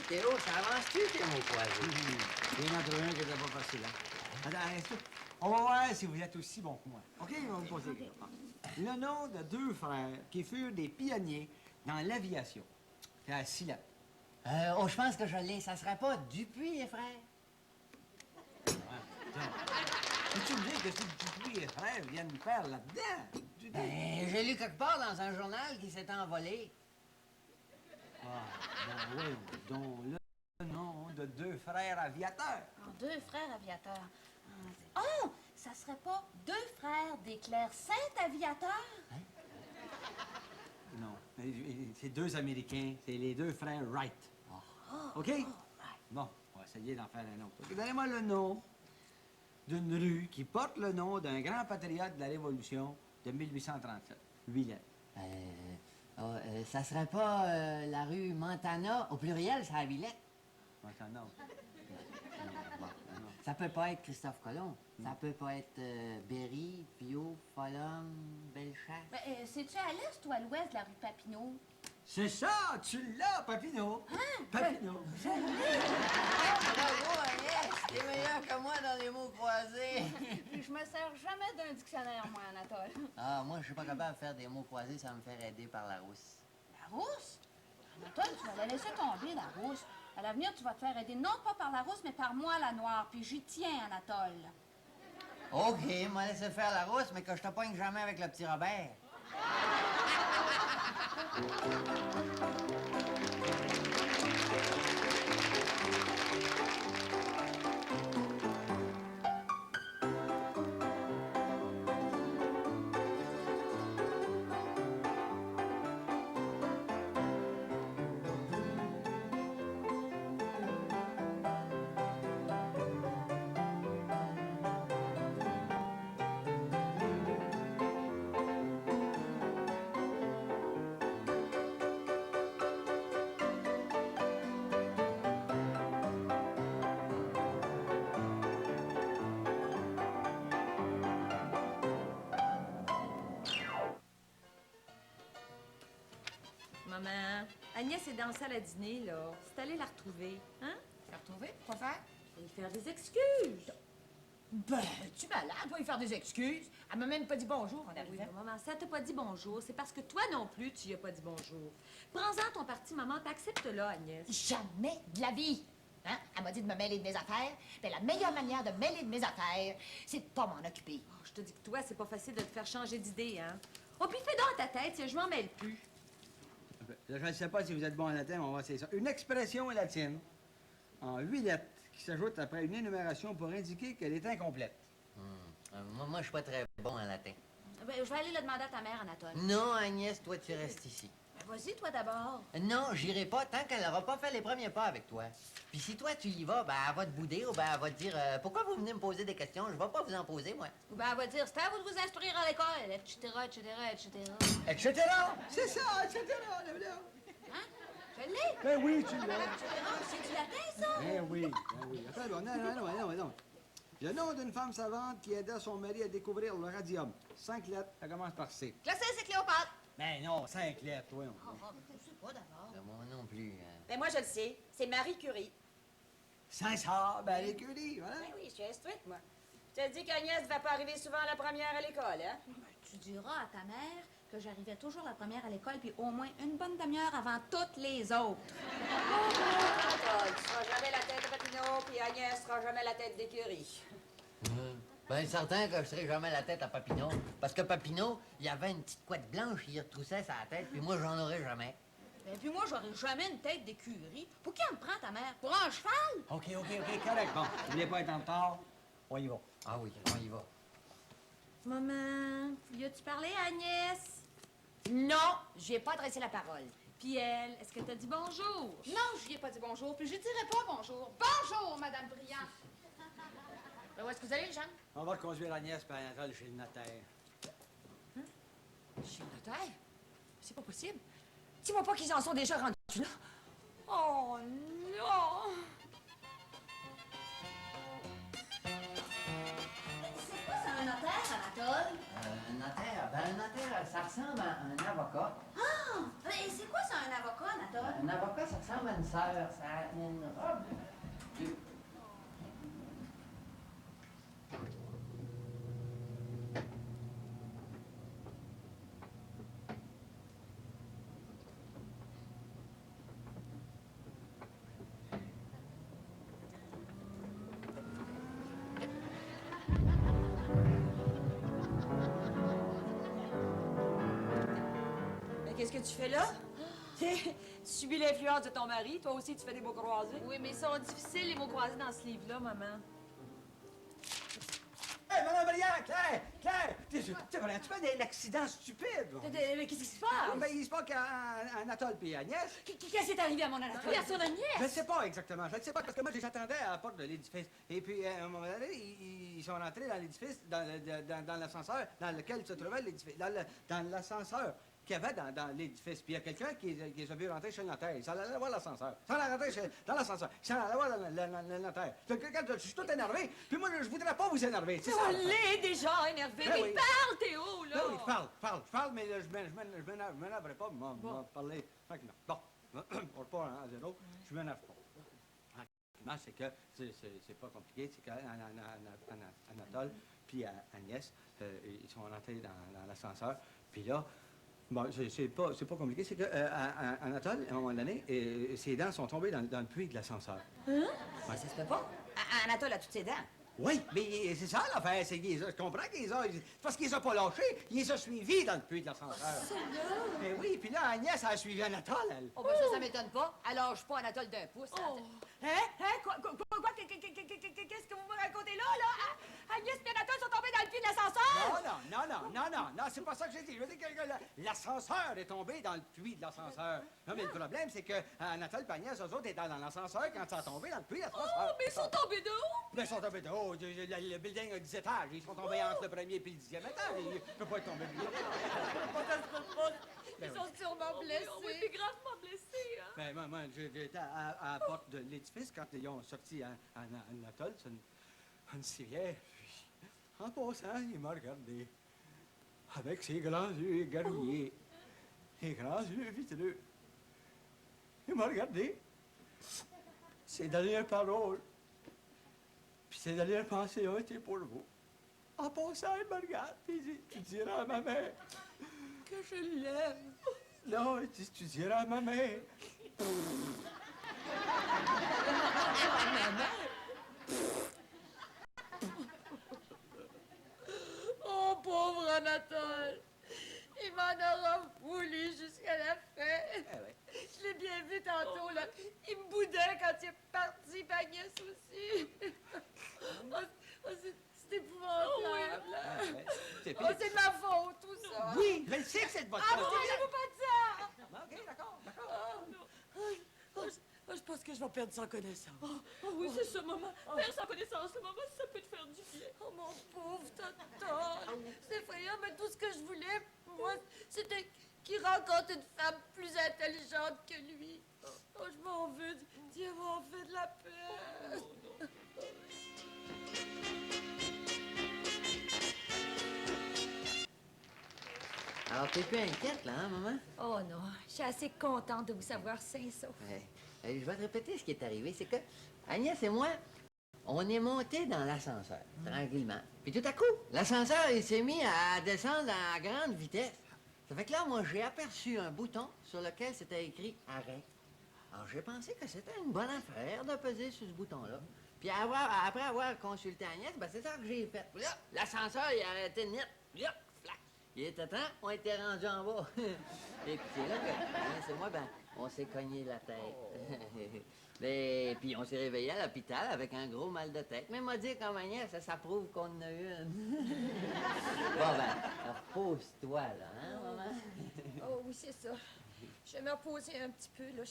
Théo, ça avance-tu, tes mots croisés? Il y en a trouvé un qui n'était pas facile, hein? Attends, on va voir si vous êtes aussi bon que moi. OK? On va vous poser la question. Le nom de deux frères qui furent des pionniers dans l'aviation. C'est à 6 lettres. Oh, je pense que je l'ai. Ça serait pas Dupuis et frères? Peux-tu me dire que c'est Dupuis et frères viennent faire là-dedans? Ben, j'ai lu quelque part dans un journal qui s'était envolé. Ah, ben oui, dont le nom de deux frères aviateurs. Deux frères aviateurs. Oh! Ça serait pas deux frères d'éclairs Saint-Aviateur? Non, c'est deux Américains, c'est les deux frères Wright. OK? Bon, on va essayer d'en faire un autre. OK, donnez-moi le nom d'une rue qui porte le nom d'un grand patriote de la Révolution de 1837. 8 lettres. Ça serait pas la rue Montana, au pluriel, ça a Villette? Montana. Ça peut pas être Christophe Colomb. Ça peut pas être Berry, Pio, Follum, Bellechasse. Ben, c'est-tu à l'est ou à l'ouest de la rue Papineau? C'est ça, tu l'as, Papineau. Papineau. Bravo, Agnès! T'es meilleur que moi dans les mots croisés. Puis je me sers jamais d'un dictionnaire, moi, Anatole. Ah, moi, je suis pas capable de faire des mots croisés sans me faire aider par la rousse. La rousse? Anatole, tu vas la laisser tomber, la rousse. À l'avenir, tu vas te faire aider non pas par la rousse, mais par moi, la noire. Puis j'y tiens, Anatole. OK, moi laisser faire la rousse, mais que je te poigne jamais avec le petit Robert. Maman, Agnès est dans la salle à dîner, là. C'est allé la retrouver, hein? La retrouver? Quoi faire? Et lui faire des excuses. Ben, tu malade, va lui faire des excuses. Elle m'a même pas dit bonjour en Oui, arrivant. mais maman, si elle t'a pas dit bonjour, c'est parce que toi non plus, tu y as pas dit bonjour. Prends-en ton parti, maman, puis accepte-le, Agnès. Jamais de la vie. Hein? Elle m'a dit de me mêler de mes affaires. Ben, la meilleure manière de me mêler de mes affaires, c'est de pas m'en occuper. Oh, je te dis que toi, c'est pas facile de te faire changer d'idée, hein? Oh, puis fais donc à ta tête, je m'en mêle plus. Je ne sais pas si vous êtes bon en latin, mais on va essayer ça. Une expression latine en 8 lettres qui s'ajoute après une énumération pour indiquer qu'elle est incomplète. Moi, je suis pas très bon en latin. Ben, je vais aller le demander à ta mère, Anatole. Non, Agnès, toi, tu restes ici. Ben, vas-y, toi, d'abord. Non, j'irai pas tant qu'elle n'aura pas fait les premiers pas avec toi. Puis si toi, tu y vas, ben, elle va te bouder ou ben, elle va te dire pourquoi vous venez me poser des questions? Je vais pas vous en poser, moi. Ou ben, elle va dire, c'est à vous de vous instruire à l'école, etc., etc., etc. Etc. C'est ça, etc. Hein? Je l'ai? Ben oui, tu l'as. C'est du latin, ça? Ben oui, ben oui. Attends, non. Le nom d'une femme savante qui aida son mari à découvrir le radium. 5 lettres, ça commence par C. Classé, c'est Cléopâtre. Ben non, 5 lettres, oui. Je sais pas d'abord. Moi non plus. Ben moi, je le sais. C'est Marie Curie. Saint-Sar, ben les Curie, voilà. Ben oui, je suis instruite, moi. Je te dis qu'Agnès ne va pas arriver souvent la première à l'école, hein? Tu diras à ta mère que j'arrivais toujours la première à l'école, puis au moins une bonne demi-heure avant toutes les autres. Anatole, tu seras jamais la tête de Papineau, puis Agnès sera jamais la tête d'écurie. Ben certain que je serai jamais la tête à Papineau. Parce que Papineau, il y avait une petite couette blanche, il retroussait sa tête, puis moi, j'en aurais jamais. Et puis moi, j'aurais jamais une tête d'écurie. Pour qui elle me prend, ta mère? Pour un cheval? OK, correct. Bon, vous voulez pas être en retard? On y va. Ah oui, on y va. Maman, lui as-tu parlé à Agnès? Non, j'ai pas adressé la parole. Puis elle, est-ce qu'elle t'a dit bonjour? Non, je lui ai pas dit bonjour, puis je dirai pas bonjour. Bonjour, Madame Briand. Ben, où est-ce que vous allez, Jeanne? On va conduire Agnès et Anatole chez le notaire. Chez le notaire? C'est pas possible. Dis-moi pas qu'ils en sont déjà rendus là. Oh non! C'est quoi, c'est un notaire, Anatole? Un notaire, ça ressemble à un avocat. Ah! Et c'est quoi, c'est un avocat, Anatole? Anatole? Un avocat, ça ressemble à une sœur. Ça a une robe. Mais qu'est-ce que tu fais là? Tu subis l'influence de ton mari. Toi aussi, tu fais des mots croisés. Oui, mais ils sont difficiles, les mots croisés dans ce livre-là, maman. Hé, Madame Brière, Claire! Claire! Tu fais un accident stupide! Mais qu'est-ce qui se passe? Ben, il se passe qu'Anatole et Agnès... Qu'est-ce qui est arrivé à mon Anatole? Oui, à son Agnès! Je ne sais pas exactement. Je ne sais pas, parce que moi, j'attendais à la porte de l'édifice. Et puis, à un moment donné, ils sont rentrés dans l'édifice, dans l'ascenseur dans lequel se trouvait l'édifice. Dans l'ascenseur qu'il y avait dans l'édifice. Puis il y a quelqu'un qui les a vu rentrer chez le notaire. Il s'en allait voir l'ascenseur. Il s'en allait rentrer dans l'ascenseur. Il s'en allait voir le notaire. Je suis tout énervé. Puis moi, je voudrais pas vous énerver. C'est ça. On l'est déjà énervé. Ben Mais oui. parle, Théo, là! Ben oui, je parle, mais là, je m'énerverai pas. M'en parler tranquillement. Bon, on repart à zéro. Je m'énerve pas. Tranquillement, c'est que c'est pas compliqué. C'est qu'Anatole puis Agnès, ils sont rentrés dans l'ascenseur. Puis là, bon, c'est pas compliqué. C'est que Anatole, à un moment donné, ses dents sont tombées dans le puits de l'ascenseur. Mais ça se peut pas. Anatole a toutes ses dents. Oui, mais c'est ça l'affaire. Je comprends qu'ils ont. Parce qu'ils ont pas lâché, ils les ont suivis dans le puits de l'ascenseur. Mais oui, puis là, Agnès a suivi Anatole, elle. Oh, ben ça m'étonne pas. Alors, je suis pas Anatole d'un pouce. Hein? Quoi? Qu'est-ce que vous me racontez là? Agnès et Anatole sont tombés dans le puits de l'ascenseur? Non, c'est pas ça que j'ai dit. Je veux dire que l'ascenseur est tombé dans le puits de l'ascenseur. Non, mais le problème, c'est que Anatole et Agnès, eux autres, étaient dans l'ascenseur quand ça a tombé dans le puits de l'ascenseur. Oh, mais ils sont tombés de haut! Mais ils sont tombés de haut. Le building a 10 étages. Ils sont tombés entre le premier et le 10e étage. Ils ne peuvent pas être tombés de Ils sont sûrement blessés. Oui, puis gravement blessés, hein? Ben, moi, j'étais à la porte de l'édifice quand ils ont sorti Anatole. C'est une civière. Puis, en passant, il m'a regardé. Avec ses grands yeux égarouillés. Ses grands yeux vitreux. Il m'a regardé. Ses dernières paroles. Puis ses dernières pensées ont été pour vous. En passant, il me regarde et il dit, tu diras à ma mère que je l'aime. Non, il dit, tu diras à ma mère. Oh, pauvre Anatole! Il m'en aura voulu jusqu'à la fin. Je l'ai bien vu tantôt, là. Il me boudait quand il est parti, puis Agnès aussi. C'est épouvantable. C'est C'est de ma faute, tout ça. Oui, je le sais que c'est de votre Ah faute. non, je veux pas de ça! OK, d'accord. Je pense que je vais perdre sans connaissance. Oh oui, c'est ça, maman. Faire sans connaissance, maman, ça peut te faire du bien. Oh, mon pauvre tonton! C'est effrayant, mais tout ce que je voulais, moi, c'était qu'il rencontre une femme plus intelligente que lui. Oh, je m'en veux d'y avoir fait de la peine. Alors, t'es plus inquiète, là, hein, maman? Oh non, je suis assez contente de vous savoir sain et sauf. Ouais. Je vais te répéter ce qui est arrivé. C'est que Agnès et moi, on est montés dans l'ascenseur, tranquillement. Puis tout à coup, l'ascenseur, il s'est mis à descendre à grande vitesse. Ça fait que là, moi, j'ai aperçu un bouton sur lequel c'était écrit « Arrêt ». Alors, j'ai pensé que c'était une bonne affaire de peser sur ce bouton-là. Puis après avoir consulté Agnès, ben, c'est ça que j'ai fait. Puis là, l'ascenseur, il a arrêté net. Puis là, flac. Il était temps, on était rendu en bas. Et puis c'est là que Agnès et moi, ben, on s'est cogné la tête. Et puis on s'est réveillé à l'hôpital avec un gros mal de tête. Mais m'a dit comme Agnès, ça prouve qu'on en a une. Bon, ben, repose-toi, là, hein, maman? Oh oui, c'est ça. Je vais me reposer un petit peu, là.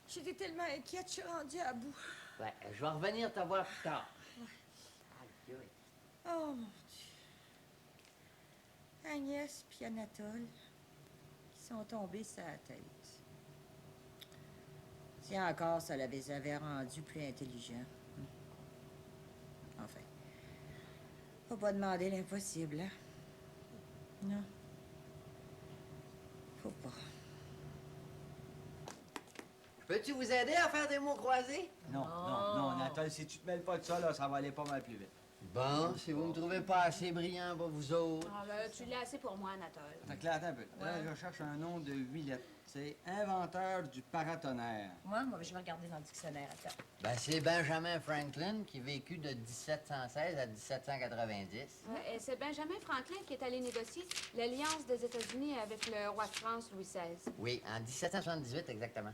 J'étais tellement inquiète, je suis rendue à bout. Ouais, je vais revenir te voir plus tard. Aïe, aïe. Oh, mon Dieu. Agnès puis Anatole qui sont tombés sur la tête. Si encore ça les avait rendus plus intelligents. Enfin, faut pas demander l'impossible, hein? Non. Faut pas. Peux-tu vous aider à faire des mots croisés? Non, Anatole, si tu te mêles pas de ça, là, ça va aller pas mal plus vite. Bon, si vous me trouvez pas assez brillant pour vous autres. Ah, ben, tu l'as assez pour moi, Anatole. Fait que là, attends un peu. Là, je cherche un nom de 8 lettres. C'est inventeur du paratonnerre. Moi, je vais regarder dans le dictionnaire. Attends. Ben, c'est Benjamin Franklin qui vécut de 1716 à 1790. Et c'est Benjamin Franklin qui est allé négocier l'alliance des États-Unis avec le roi de France, Louis XVI. Oui, en 1778 exactement.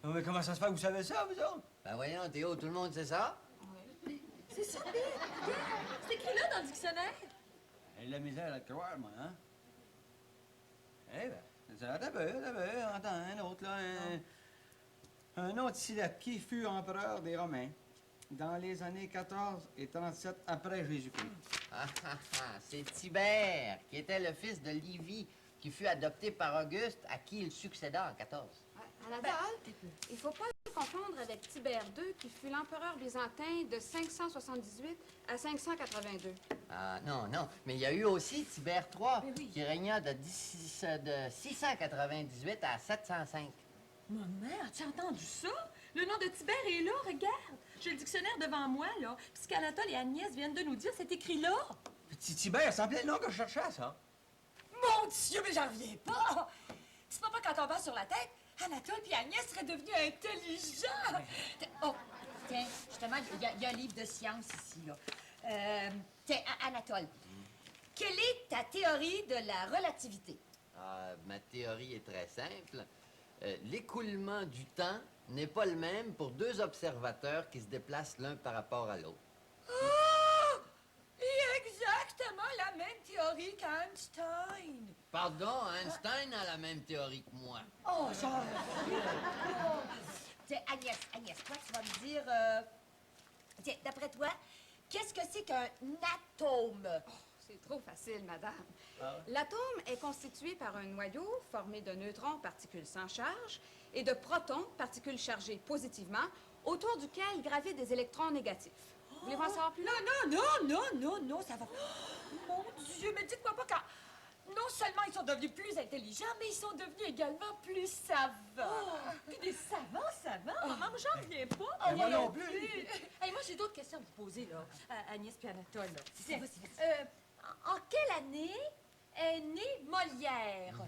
Oh, mais comment ça se fait que vous savez ça, vous autres? Ben voyons, Théo, tout le monde sait ça? C'est ça, Bill. C'est écrit là dans le dictionnaire. J'ai de la misère à te croire, moi, hein? Eh ben, attends un peu, entends, un autre, là, un autre ici, là, qui fut empereur des Romains dans les années 14 et 37 après Jésus-Christ. C'est Tibère, qui était le fils de Livie, qui fut adopté par Auguste, à qui il succéda en 14. Anatole, il faut pas le confondre avec Tibère II, qui fut l'empereur byzantin de 578 à 582. Ah, non, mais il y a eu aussi Tibère III, Mais oui. qui régna de 698 à 705. Maman, as-tu entendu ça? Le nom de Tibère est là, regarde. J'ai le dictionnaire devant moi, là. Puis ce qu'Anatole et Agnès viennent de nous dire, c'est écrit là. Petit Tibère, ça semblait le nom que je cherchais, ça. Mon Dieu, mais j'en reviens pas! C'est pas qu'en tombant sur la tête, Anatole et Agnès seraient devenus intelligents! Oh, tiens, justement, il y a un livre de science ici, là. Tiens, Anatole, quelle est ta théorie de la relativité? Ma théorie est très simple. L'écoulement du temps n'est pas le même pour deux observateurs qui se déplacent l'un par rapport à l'autre. Oh! Et exactement la même théorie qu'Einstein! Pardon, Einstein a la même théorie que moi. Oh, genre... Tiens, Agnès, toi, tu vas me dire... Tiens, d'après toi, qu'est-ce que c'est qu'un atome? C'est trop facile, madame. L'atome est constitué par un noyau formé de neutrons, particules sans charge, et de protons, particules chargées positivement, autour duquel gravitent des électrons négatifs. Voulez-vous en savoir plus? Non, ça va. Mon Dieu, mais dites-moi pas quand... Non seulement ils sont devenus plus intelligents, mais ils sont devenus également plus savants. Puis des savants? Maman, j'en reviens pas. moi non plus. Hey, moi, j'ai d'autres questions à vous poser, là, à Agnès puis Anatole. Là. C'est vas-y. En quelle année est né Molière?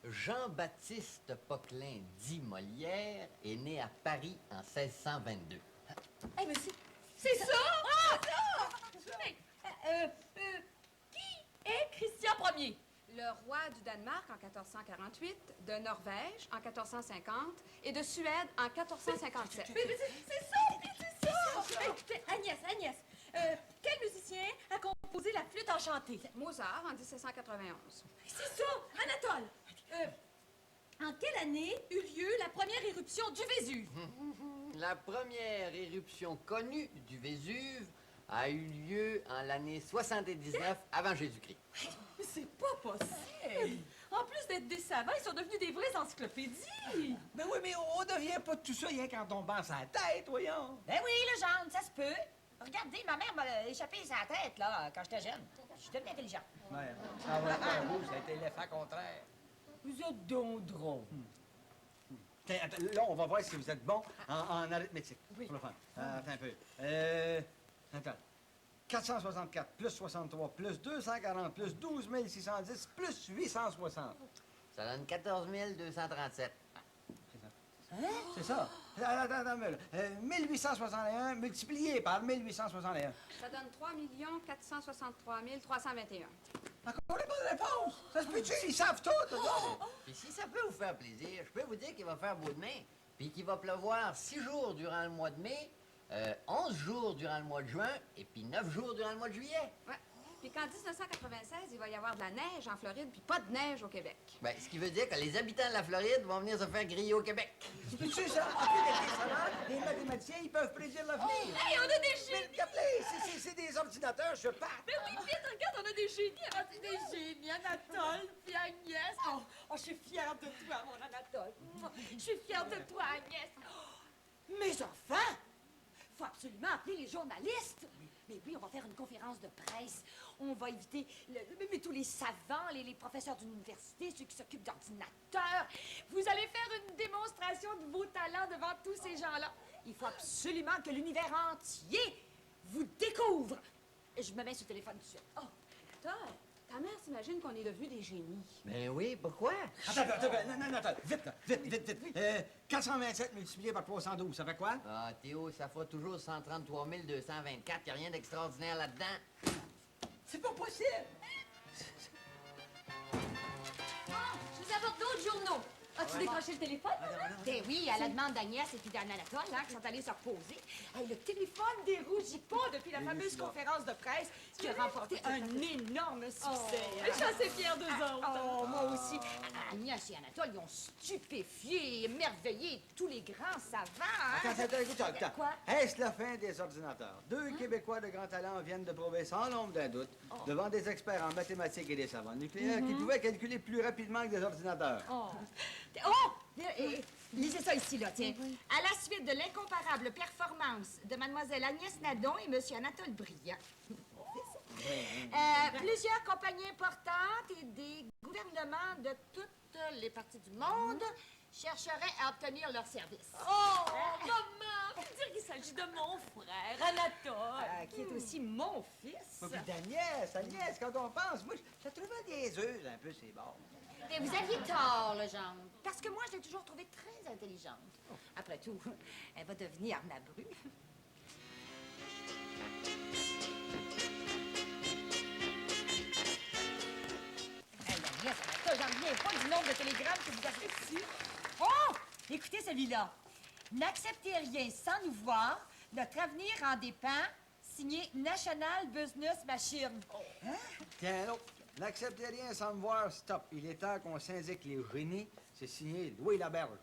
Jean-Baptiste Poquelin, dit Molière, est né à Paris en 1622. Eh, mais c'est ça! Ah, ça! Hey, qui est Christian Ier? Le roi du Danemark en 1448, de Norvège en 1450 et de Suède en 1457. Mais c'est ça! Agnès, quel musicien a composé la flûte enchantée? Mozart en 1791. C'est ça! Anatole! En quelle année eut lieu la première éruption du Vésuve? La première éruption connue du Vésuve a eu lieu en l'année 79 avant Jésus-Christ. Mais c'est pas possible! En plus d'être des savants, ils sont devenus des vraies encyclopédies! Ben oui, mais on devient pas tout ça rien qu'en tombant sur la tête, voyons. Ben oui, le genre, ça se peut. Regardez, ma mère m'a échappé sa tête, là, quand j'étais jeune. Je suis devenu intelligent. Ouais, ça va pas vous, ça a été l'effet contraire. Vous êtes donc drôle. Tiens, attends, là, on va voir si vous êtes bon en arithmétique. Oui. Pour le fun. Attends un peu. Attends. 464 plus 63 plus 240 plus 12 610 plus 860. Ça donne 14 237. C'est ça. Attends, 1861 multiplié par 1861. Ça donne 3 463 321. Encore les bonnes réponses. Ça se peut-tu? Ils savent tout, eux. Puis si ça peut vous faire plaisir, je peux vous dire qu'il va faire beau demain, puis qu'il va pleuvoir 6 jours durant le mois de mai, 11 jours durant le mois de juin, et puis 9 jours durant le mois de juillet. Ouais. Puis qu'en 1996, il va y avoir de la neige en Floride, puis pas de neige au Québec. Ben, ce qui veut dire que les habitants de la Floride vont venir se faire griller au Québec. Tu sais ça? En plus d'être des savants, les mathématiciens, ils peuvent prédire l'avenir. Hey, on a des Mais génies! regardez, c'est des ordinateurs, je parle. Mais oui, vite, regarde, on a des génies! Ah, c'est des génies, Anatole puis Agnès! Oh, je suis fière de toi, mon Anatole! Je suis fière de toi, Agnès! Mes enfants! Faut absolument appeler les journalistes. Mais oui, on va faire une conférence de presse. On va inviter mais tous les savants, les professeurs d'université, ceux qui s'occupent d'ordinateurs. Vous allez faire une démonstration de vos talents devant tous ces gens-là. Il faut absolument que l'univers entier vous découvre. Je me mets sur le téléphone tout de suite. Oh. Anatole, ta mère s'imagine qu'on est devenus des génies. Ben oui, pourquoi? Attends, non, vite, là, vite. 427 multiplié par 312, ça fait quoi? Ah, Théo, ça fait toujours 133 224. Y a rien d'extraordinaire là-dedans. C'est pas possible! Je vous apporte d'autres journaux. As-tu décroché le téléphone? Ben oui, à la demande d'Agnès et puis d'Anatole, qui sont allés se reposer. Hey, le téléphone dérougit pas depuis la fameuse conférence de presse qui a remporté un énorme succès. Je suis assez fière d'eux autres. Oh, moi aussi. Agnès et Anatole, ils ont stupéfié, émerveillé tous les grands savants. Attends. Quoi? Est-ce la fin des ordinateurs? Deux Québécois de grand talent viennent de prouver sans l'ombre d'un doute, devant des experts en mathématiques et des savants nucléaires, qu'ils pouvaient calculer plus rapidement que des ordinateurs. Lisez ça ici, là, tiens. À la suite de l'incomparable performance de Mademoiselle Agnès Nadon et Monsieur Anatole Briand, plusieurs compagnies importantes et des gouvernements de toutes les parties du monde chercheraient à obtenir leurs services. Oh, maman, faut dire qu'il s'agit de mon frère, Anatole. Qui est aussi mon fils. Puis Agnès, quand on pense, moi, je la trouvais niaiseuse un peu, c'est bon. Mais vous aviez tort, Legendre. Parce que moi, je l'ai toujours trouvée très intelligente. Après tout, elle va devenir Nabru. Agnès, j'en reviens pas du nombre de télégrammes que vous avez reçus. Oh! Écoutez celui-là. N'acceptez rien sans nous voir. Notre avenir en dépend. Signé National Business Machine. Tiens, l'autre. N'acceptez rien sans me voir, stop. Il est temps qu'on s'indique les génies. C'est signé Louis Laberge.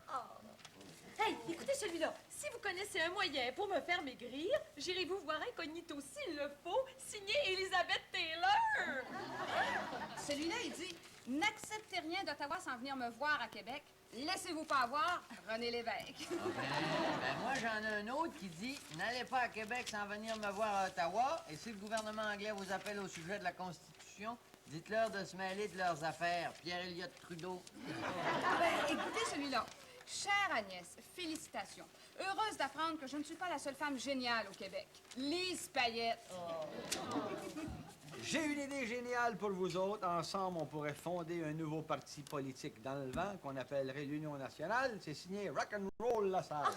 Hey, écoutez celui-là. Si vous connaissez un moyen pour me faire maigrir, j'irai vous voir incognito s'il le faut, signé Elizabeth Taylor. Celui-là, il dit « N'acceptez rien d'Ottawa sans venir me voir à Québec. Laissez-vous pas avoir, René Lévesque. » Ben moi, j'en ai un autre qui dit « N'allez pas à Québec sans venir me voir à Ottawa. Et si le gouvernement anglais vous appelle au sujet de la Constitution, dites-leur de se mêler de leurs affaires. Pierre-Éliott Trudeau. » Écoutez celui-là. Chère Agnès, félicitations. Heureuse d'apprendre que je ne suis pas la seule femme géniale au Québec. Lise Payette. J'ai une idée géniale pour vous autres. Ensemble, on pourrait fonder un nouveau parti politique dans le vent qu'on appellerait l'Union nationale. C'est signé Rock'n'Roll la salle.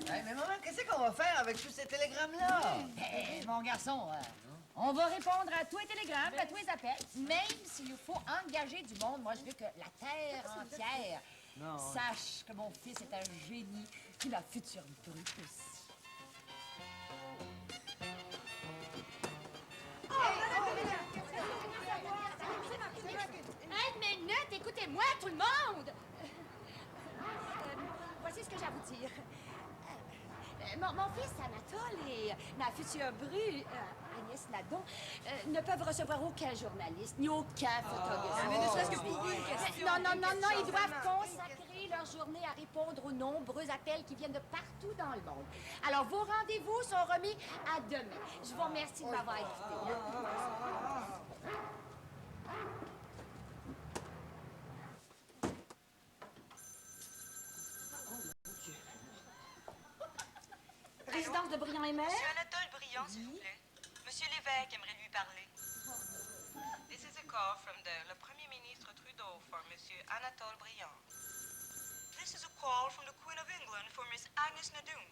Hey, mais maman, qu'est-ce qu'on va faire avec tous ces télégrammes-là? Mon garçon, on va répondre à tous les télégrammes, à tous les appels, même s'il nous faut engager du monde. Moi, je veux que la terre entière sache que mon fils est un génie, puis la future brute aussi. Une minute, écoutez-moi, tout le monde! Voici ce que j'ai à vous dire. Mon fils Anatole et ma future bru, Agnès Nadon, ne peuvent recevoir aucun journaliste, ni aucun photographe. Mais ne serait-ce que pour une question. Non, ils doivent consacrer leur journée à répondre aux nombreux appels qui viennent de partout dans le monde. Alors, vos rendez-vous sont remis à demain. Je vous remercie de m'avoir écouté. Résidence de Briand et Mère. Monsieur Anatole Briand, s'il vous plaît. Monsieur l'évêque aimerait lui parler. This is a call from le Premier ministre Trudeau for Monsieur Anatole Briand. This is a call from the Queen of England for Miss Agnes Nadoum.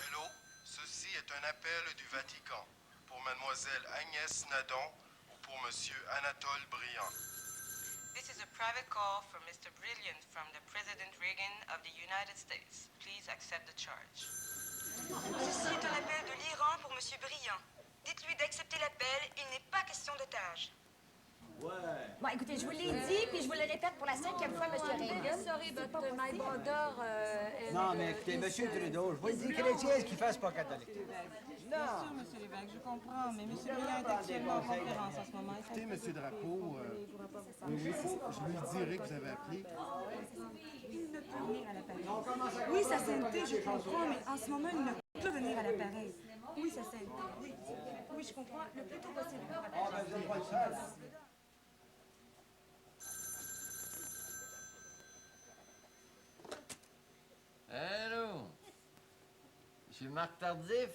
Hello, ceci est un appel du Vatican pour Mademoiselle Agnès Nadon ou pour Monsieur Anatole Briand. This is a private call from Mr. Brilliant from the President Reagan of the United States. Please accept the charge. Ceci est un appel de l'Iran pour Monsieur Briand. Dites-lui d'accepter l'appel, il n'est pas question d'otage. Bon, écoutez, je vous l'ai dit, puis je vous le répète pour la 5e fois, Monsieur Reagan. Sorry, but my brother Non, mais écoutez, Monsieur Trudeau, je vous le dis, chrétien, ce qu'il fait, c'est pas catholique. Bien sûr, Monsieur Lévesque, je comprends, mais Monsieur Briand est actuellement en conférence en ce moment. Écoutez, M. Drapeau, oui, je lui dirai que vous avez appelé. Il ne peut venir à l'appareil. Oui, Sa Sainteté, je comprends, mais en ce moment, il ne peut venir à l'appareil. Oui, Sa Sainteté, oui. Oui, je comprends. Le plus tôt possible. Ah, ben, vous n'êtes pas le seul. Allô? Monsieur Marc Tardif?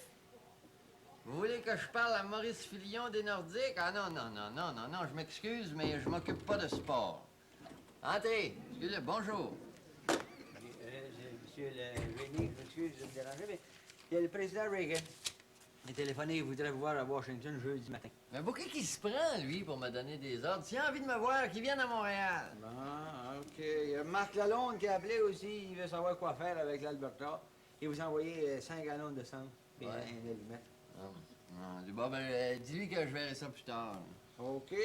Vous voulez que je parle à Maurice Filion des Nordiques? Ah non, je m'excuse, mais je m'occupe pas de sport. Entrez, excusez-le, bonjour. Monsieur René, je m'excuse de me déranger, mais il y a le président Reagan. Il a téléphoné, il voudrait vous voir à Washington jeudi matin. Mais pourquoi qu'il se prend, lui, pour me donner des ordres? S'il a envie de me voir, qu'il vienne à Montréal. Bon, OK. Il y a Marc Lalonde qui a appelé aussi. Il veut savoir quoi faire avec l'Alberta. Il vous a envoyé 5 gallons de sang et Ouais. un allumette. Bon, dis-lui que je verrai ça plus tard. OK. Puis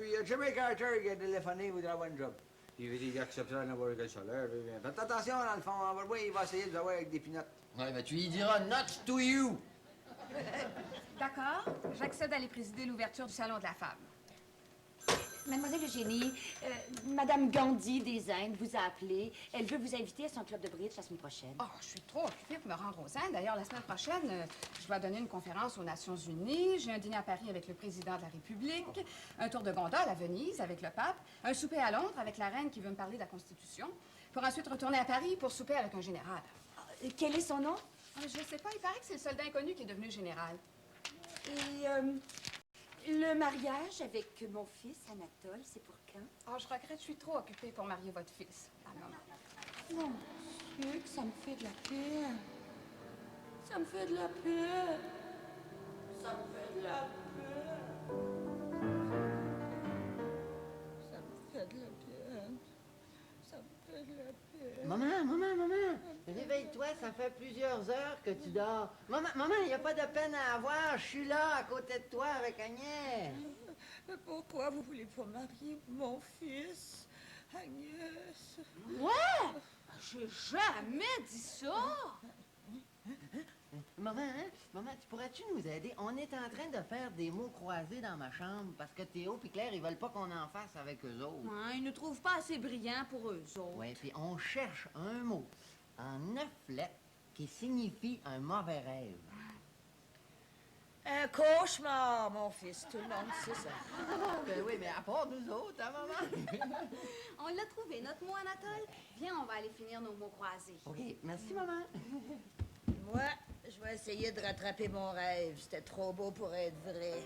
il y a Jimmy Carter qui a téléphoné, il voudrait avoir un job. Il veut dire qu'il acceptera n'importe quel salaire. Faites attention, dans le fond. Oui, il va essayer de vous avoir avec des pinottes. Ouais, mais tu lui diras « Not to you ». D'accord, j'accède à aller présider l'ouverture du Salon de la Femme. Mademoiselle Eugénie, Madame Gandhi des Indes vous a appelé. Elle veut vous inviter à son club de bridge la semaine prochaine. Oh, je suis trop occupée pour me rendre aux Indes. D'ailleurs, la semaine prochaine, je dois donner une conférence aux Nations Unies. J'ai un dîner à Paris avec le président de la République, un tour de gondole à Venise avec le pape, un souper à Londres avec la reine qui veut me parler de la Constitution, pour ensuite retourner à Paris pour souper avec un général. Quel est son nom? Je sais pas, il paraît que c'est le soldat inconnu qui est devenu général. Et le mariage avec mon fils, Anatole, c'est pour quand? Oh, je regrette, je suis trop occupée pour marier votre fils. Ah, non. Mon Dieu, que ça me fait de la peine. Ça me fait de la peine. Ça me fait de la peine. Ça me fait de la peine. Ça me fait de la peine. Maman, réveille-toi, ça fait plusieurs heures que tu dors. Maman, il n'y a pas de peine à avoir, je suis là, à côté de toi, avec Agnès. Mais pourquoi vous voulez pas marier mon fils, Agnès? Ouais! J'ai jamais dit ça! Maman, tu pourrais-tu nous aider? On est en train de faire des mots croisés dans ma chambre parce que Théo et Claire, ils veulent pas qu'on en fasse avec eux autres. Ouais, ils ne trouvent pas assez brillants pour eux autres. Oui, puis on cherche un mot en 9 lettres qui signifie un mauvais rêve. Un cauchemar, mon fils. Tout le monde sait ça. Ben oui, mais à part nous autres, hein, maman? On l'a trouvé, notre mot, Anatole. Viens, on va aller finir nos mots croisés. OK, merci, maman. Moi, je vais essayer de rattraper mon rêve. C'était trop beau pour être vrai.